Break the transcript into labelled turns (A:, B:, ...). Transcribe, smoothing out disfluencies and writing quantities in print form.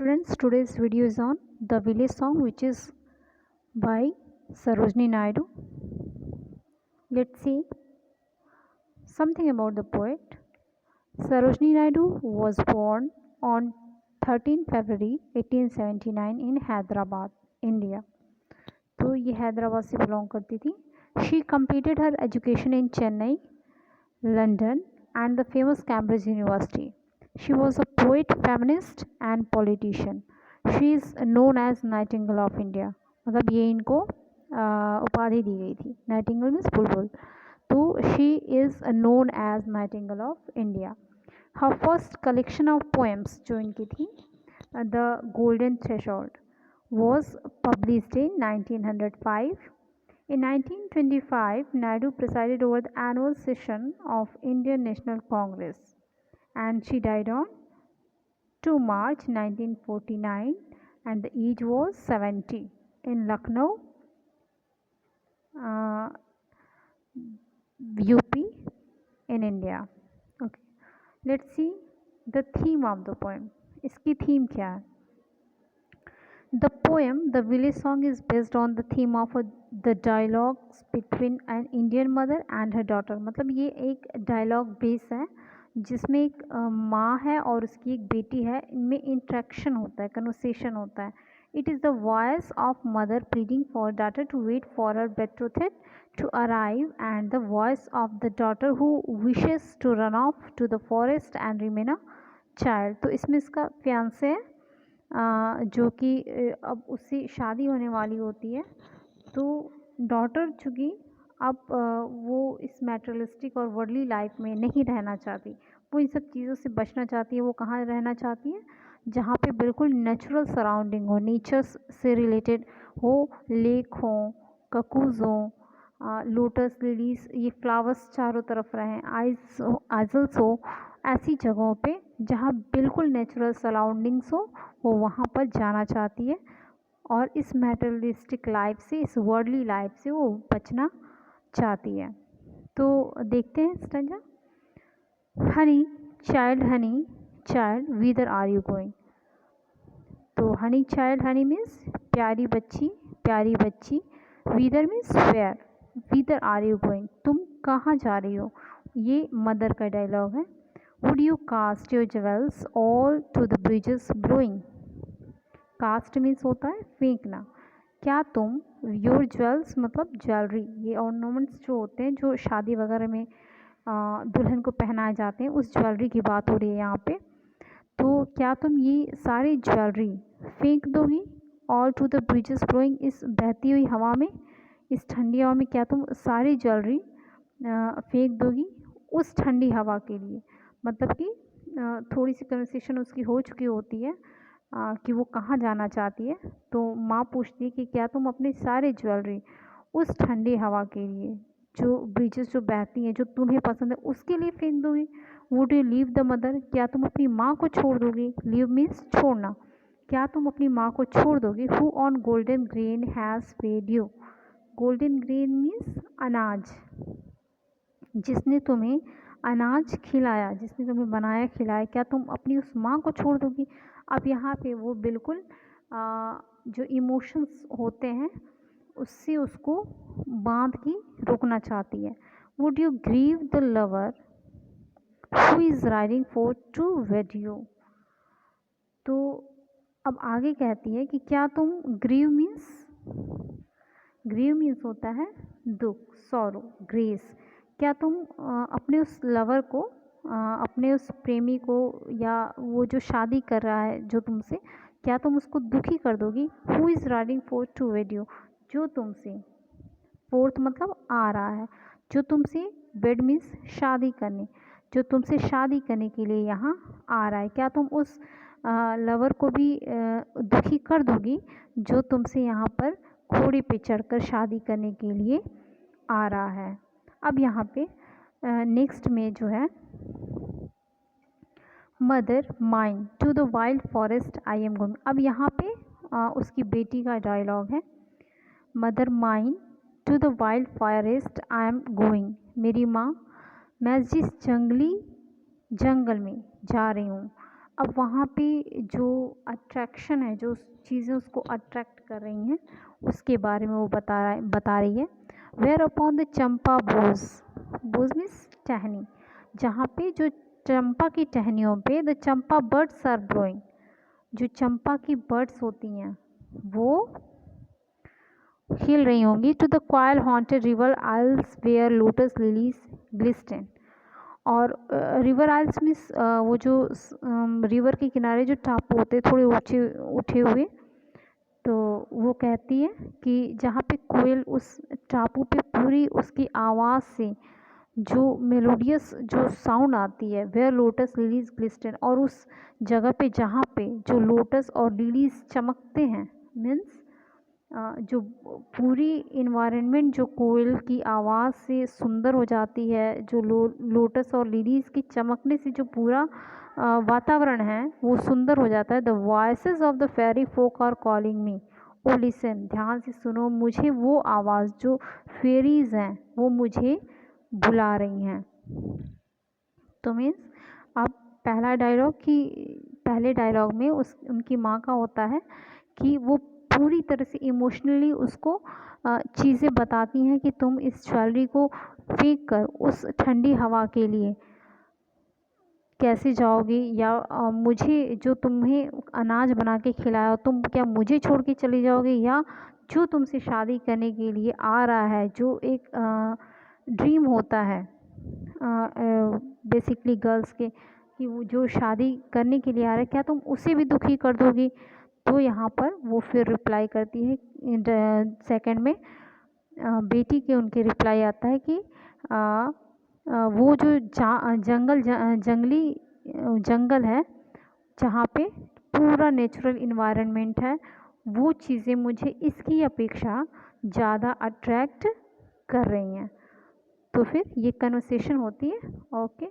A: Students, today's video is on the village song, which is by Sarojini Naidu. Let's see something about the poet. Sarojini Naidu was born on 13 February 1879 in Hyderabad, India. तो ये हैदराबाद से belong करती थी. She completed her education in Chennai, London and the famous Cambridge University. She was a poet, feminist and politician. She is known as Nightingale of India. मतलब ये इनको उपाधि दी गई थी. Nightingale मीन्स बुलबुल. तो she is known as Nightingale of India. Her first collection of poems जो इनकी थी, The Golden Threshold, was published in 1905. In 1925, Naidu presided over the annual session of Indian National Congress, and she died on 2 March 1949, and the age was 70 in Lucknow, UP in India. Okay, let's see the theme of the poem. इसकी theme क्या है? The poem, The Village Song, is based on the theme of the dialogues between an Indian mother and her daughter. मतलब ये एक dialogue base है जिसमें एक माँ है और उसकी एक बेटी है. इनमें interaction होता है, conversation होता है. It is the voice of mother pleading for daughter to wait for her betrothed to arrive, and the voice of the daughter who wishes to run off to the forest and remain a child. तो इसमें इसका fiancé है जो कि अब उससे शादी होने वाली होती है. तो डॉटर चूँकि अब वो इस मैटेरियलिस्टिक और वर्ल्डली लाइफ में नहीं रहना चाहती, वो इन सब चीज़ों से बचना चाहती है. वो कहाँ रहना चाहती है? जहाँ पे बिल्कुल नेचुरल सराउंडिंग हो, नेचर से रिलेटेड हो, लेक हो, ककूज़ हो, लोटस लिलीज, ये फ्लावर्स चारों तरफ रहें, आइजल्स हो, ऐसी जगहों पे जहाँ बिल्कुल नेचुरल सराउंडिंग्स हो, वो वहाँ पर जाना चाहती है. और इस मैटेरियलिस्टिक लाइफ से, इस वर्ल्डली लाइफ से वो बचना चाहती है. तो देखते हैं stanza. Honey child whither are you going. तो हनी चाइल्ड, हनी मीन्स प्यारी बच्ची. Whither means where. Whither are you going, तुम कहाँ जा रही हो. ये मदर का डायलॉग है. Would you cast your jewels all to the bridges blowing. Cast means होता है फेंकना. क्या तुम योर ज्वेल्स मतलब ज्वेलरी, ये ऑर्नामेंट्स जो होते हैं जो शादी वगैरह में दुल्हन को पहनाए जाते हैं, उस ज्वेलरी की बात हो रही है यहाँ पे. तो क्या तुम ये सारी ज्वेलरी फेंक दोगी. All to the bridges blowing, इस बहती हुई हवा में, इस ठंडी हवा में क्या तुम सारी ज्वेलरी फेंक दोगी उस ठंडी हवा के लिए. मतलब कि थोड़ी सी कन्वर्सेशन उसकी हो चुकी होती है कि वो कहाँ जाना चाहती है. तो माँ पूछती है कि क्या तुम अपनी सारी ज्वेलरी उस ठंडी हवा के लिए, जो ब्रिजेस जो बहती हैं, जो तुम्हें पसंद है, उसके लिए फेंक दोगी. Would you leave the mother, क्या तुम अपनी माँ को छोड़ दोगी. लीव मीन्स छोड़ना. क्या तुम अपनी माँ को छोड़ दोगी. Who on golden grain has fed you. Golden grain means अनाज. जिसने तुम्हें अनाज खिलाया, जिसने तुम्हें बनाया खिलाया, क्या तुम अपनी उस माँ को छोड़ दोगी. अब यहाँ पे वो बिल्कुल जो इमोशंस होते हैं उससे उसको बांध के रोकना चाहती है. Would you grieve the lover who is riding for to wed you. तो अब आगे कहती है कि क्या तुम ग्रीव मीन्स होता है दुख, सॉरो, ग्रेस. क्या तुम अपने उस लवर को, अपने उस प्रेमी को, या वो जो शादी कर रहा है जो तुमसे, क्या तुम उसको दुखी कर दोगी. Who is riding for to wed you, जो तुमसे, फोर्थ मतलब आ रहा है, जो तुमसे, वेड मीन्स शादी करने, जो तुमसे शादी करने के लिए यहाँ आ रहा है. क्या तुम उस लवर को भी दुखी कर दोगी जो तुमसे यहाँ पर घोड़े पे चढ़कर शादी करने के लिए आ रहा है. अब यहाँ पे नेक्स्ट में जो है, mother mine to the wild forest I am going. अब यहाँ पे उसकी बेटी का डायलॉग है. Mother mine to the wild forest I am going. मेरी माँ, मैं जिस जंगल में जा रही हूँ. अब वहाँ पे जो अट्रैक्शन है, जो चीज़ें उसको अट्रैक्ट कर रही हैं, उसके बारे में वो बता रही है। Where upon the champa boughs, boughs means टहनी, जहाँ पे जो चंपा की टहनियों पे the champa birds are growing, जो चंपा की बर्ड्स होती हैं वो हिल रही होंगी। To the quiet haunted river isles where lotus lilies glisten, और रिवर आइल्स मीन्स वो जो रिवर के किनारे जो टापू होते हैं थोड़े ऊँचे उठे हुए, तो वो कहती है कि जहाँ पे कोयल उस टापू पे पूरी उसकी आवाज़ से जो मेलोडियस जो साउंड आती है, वेयर लोटस लिलीज ग्लिस्टन, और उस जगह पे जहाँ पे जो लोटस और लिलीज चमकते हैं, मीन्स जो पूरी इन्वायरमेंट जो कोयल की आवाज़ से सुंदर हो जाती है, जो लोटस और लिलीज की चमकने से जो पूरा वातावरण है वो सुंदर हो जाता है। The voices of the fairy folk are calling me, O listen, ध्यान से सुनो, मुझे वो आवाज़ जो फेरीज हैं वो मुझे बुला रही हैं। तो मीन्स अब पहले डायलॉग में उनकी माँ का होता है कि वो पूरी तरह से इमोशनली उसको चीज़ें बताती हैं कि तुम इस ज्वेलरी को फेंक कर उस ठंडी हवा के लिए कैसे जाओगी, या मुझे जो तुम्हें अनाज बना के खिलाया तुम क्या मुझे छोड़ के चली जाओगी, या जो तुमसे शादी करने के लिए आ रहा है, जो एक ड्रीम होता है बेसिकली गर्ल्स के, कि वो जो शादी करने के लिए आ रहा है क्या तुम उसे भी दुखी कर दोगी। तो यहाँ पर वो फिर रिप्लाई करती है, सेकंड में बेटी के उनके रिप्लाई आता है कि वो जो जंगल है जहाँ पे पूरा नेचुरल इन्वायरमेंट है, वो चीज़ें मुझे इसकी अपेक्षा ज़्यादा अट्रैक्ट कर रही हैं। तो फिर ये कन्वर्सेशन होती है। ओके।